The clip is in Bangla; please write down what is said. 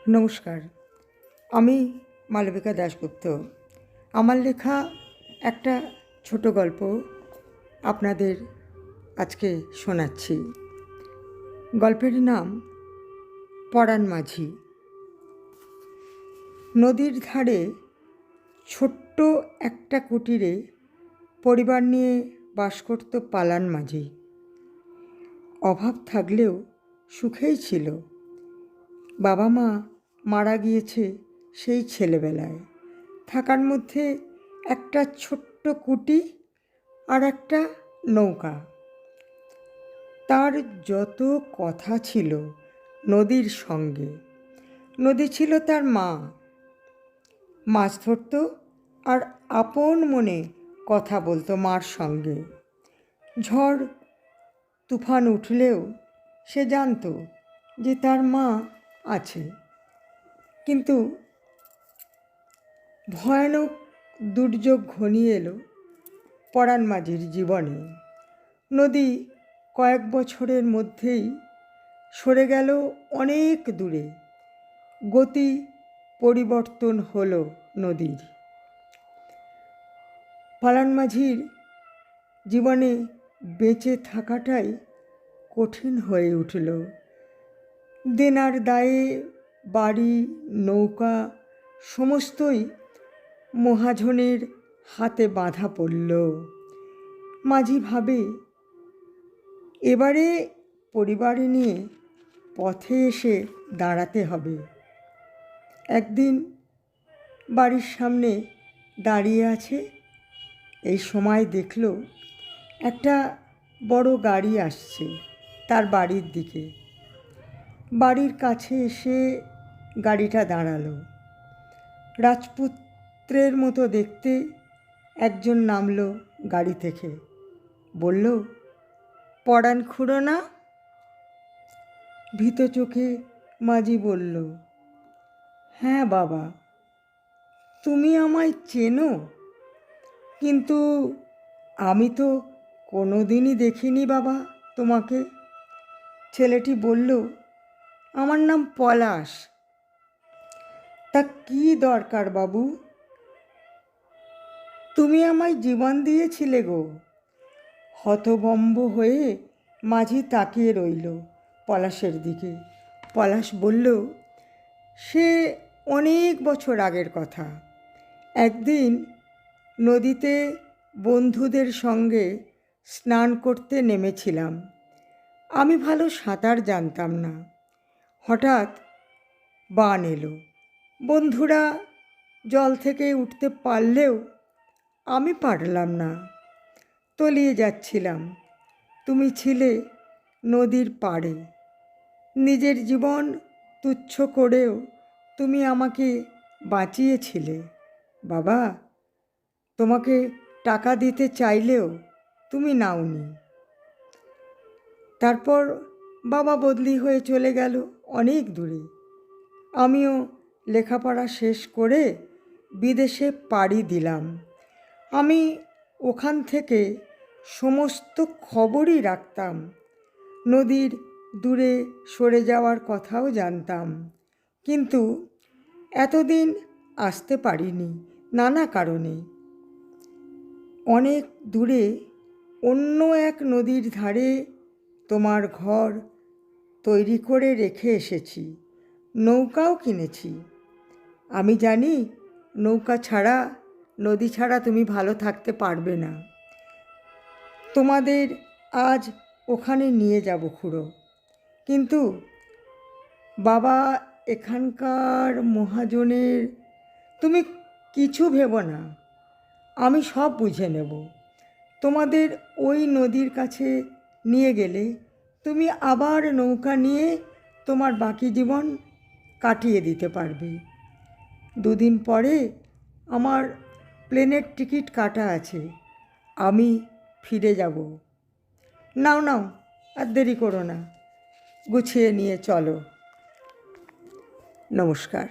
নমস্কার। আমি মালবিকা দাশগুপ্ত। আমার লেখা একটা ছোট গল্প আপনাদের আজকে শোনাচ্ছি। গল্পের নাম পরাণ মাঝি। নদীর ধারে ছোট্ট একটা কুটিরে পরিবার নিয়ে বাস করত পালান মাঝি। অভাব থাকলেও সুখেই ছিল। বাবা মা মারা গিয়েছে সেই ছেলেবেলায়। থাকার মধ্যে একটা ছোট্ট কুটি আর একটা নৌকা। তার যত কথা ছিল নদীর সঙ্গে। নদী ছিল তার মা। মাছ ধরত আর আপন মনে কথা বলতো মার সঙ্গে। ঝড় তুফান উঠলেও সে জানতো যে তার মা আছে। কিন্তু ভয়ানক দুর্যোগ ঘনিয়ে এলো পরাণ মাঝির জীবনে। নদী কয়েক বছরের মধ্যেই সরে গেল অনেক দূরে। গতি পরিবর্তন হলো নদীর। পরাণ মাঝির জীবনে বেঁচে থাকাটাই কঠিন হয়ে উঠল। দেনার দায়ে বাড়ি, নৌকা সমস্তই মহাজনের হাতে বাঁধা পড়ল। মাঝি ভাবে এবারে পরিবার নিয়ে পথে এসে দাঁড়াতে হবে। একদিন বাড়ির সামনে দাঁড়িয়ে আছে, এই সময় দেখল একটা বড় গাড়ি আসছে তার বাড়ির দিকে। বাড়ির কাছে এসে গাড়িটা দাঁড়ালো। রাজপুত্রের মতো দেখতে একজন নামলো গাড়ি থেকে। বলল, পরাণ খুড়ো না? ভীত চোখে মাঝি বলল, হ্যাঁ বাবা, তুমি আমায় চেনো? কিন্তু আমি তো কোনো দিনই দেখিনি বাবা তোমাকে। ছেলেটি বলল, আমার নাম পলাশ। তা কি দরকার বাবু? তুমি আমায় জীবন দিয়েছিলে গো। হতভম্ব হয়ে মাঝি তাকিয়ে রইল পলাশের দিকে। পলাশ বলল, সে অনেক বছর আগের কথা। একদিন নদীতে বন্ধুদের সঙ্গে স্নান করতে নেমেছিলাম। আমি ভালো সাঁতার জানতাম না। হঠাৎ বান এলো। বন্ধুরা জল থেকে উঠতে পারলেও আমি পারলাম না। তলিয়ে যাচ্ছিলাম। তুমি ছিলে নদীর পাড়ে। নিজের জীবন তুচ্ছ করেও তুমি আমাকে বাঁচিয়েছিলে বাবা। তোমাকে টাকা দিতে চাইলেও তুমি নাওনি। তারপর বাবা বদলি হয়ে চলে গেল অনেক দূরে। আমিও লেখাপড়া শেষ করে বিদেশে পাড়ি দিলাম। আমি ওখান থেকে সমস্ত খবরই রাখতাম। নদীর দূরে সরে যাওয়ার কথাও জানতাম। কিন্তু এতদিন আসতে পারিনি নানা কারণে। অনেক দূরে অন্য এক নদীর ধারে তোমার ঘর তৈরি করে রেখে এসেছি। নৌকাও কিনেছি। আমি জানি নৌকা ছাড়া, নদী ছাড়া তুমি ভালো থাকতে পারবে না। তোমাদের আজ ওখানে নিয়ে যাব খুড়ো। কিন্তু বাবা এখানকার মহাজনের, তুমি কিছু ভেবো না, আমি সব বুঝে নেব। তোমাদের ওই নদীর কাছে নিয়ে গেলে তুমি আবার নৌকা নিয়ে তোমার বাকি জীবন কাটিয়ে দিতে পারবে। দুদিন পরে আমার প্লেনের টিকিট কাটা আছে, আমি ফিরে যাব। নাও নাও, আর দেরি করো না, গুছিয়ে নিয়ে চলো। নমস্কার।